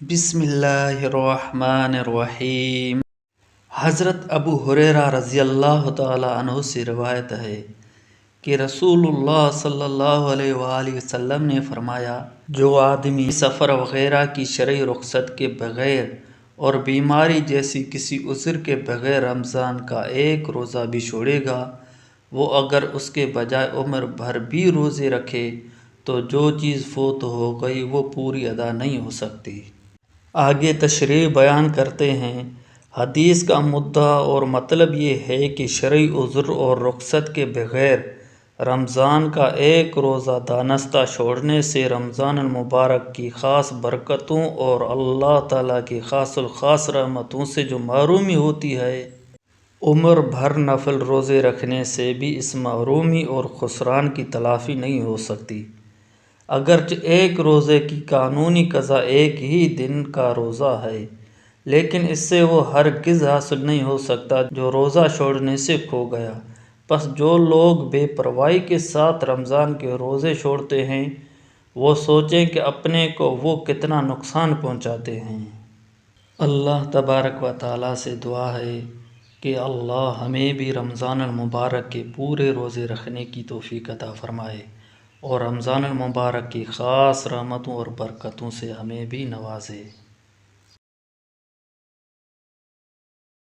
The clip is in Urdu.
بسم اللہ الرحمن الرحیم۔ حضرت ابو ہریرہ رضی اللہ تعالی عنہ سے روایت ہے کہ رسول اللہ صلی اللہ علیہ وآلہ وسلم نے فرمایا، جو آدمی سفر وغیرہ کی شرعی رخصت کے بغیر اور بیماری جیسی کسی عذر کے بغیر رمضان کا ایک روزہ بھی چھوڑے گا، وہ اگر اس کے بجائے عمر بھر بھی روزے رکھے تو جو چیز فوت ہو گئی وہ پوری ادا نہیں ہو سکتی۔ آگے تشریح بیان کرتے ہیں۔ حدیث کا مدعا اور مطلب یہ ہے کہ شرعی عذر اور رخصت کے بغیر رمضان کا ایک روزہ دانستہ چھوڑنے سے رمضان المبارک کی خاص برکتوں اور اللہ تعالیٰ کی خاص الخاص رحمتوں سے جو محرومی ہوتی ہے، عمر بھر نفل روزے رکھنے سے بھی اس محرومی اور خسران کی تلافی نہیں ہو سکتی۔ اگرچہ ایک روزے کی قانونی قضا ایک ہی دن کا روزہ ہے، لیکن اس سے وہ ہرگز حاصل نہیں ہو سکتا جو روزہ چھوڑنے سے کھو گیا۔ پس جو لوگ بے پرواہی کے ساتھ رمضان کے روزے چھوڑتے ہیں، وہ سوچیں کہ اپنے کو وہ کتنا نقصان پہنچاتے ہیں۔ اللہ تبارک و تعالیٰ سے دعا ہے کہ اللہ ہمیں بھی رمضان المبارک کے پورے روزے رکھنے کی توفیق عطا فرمائے اور رمضان المبارک کی خاص رحمتوں اور برکتوں سے ہمیں بھی نوازے۔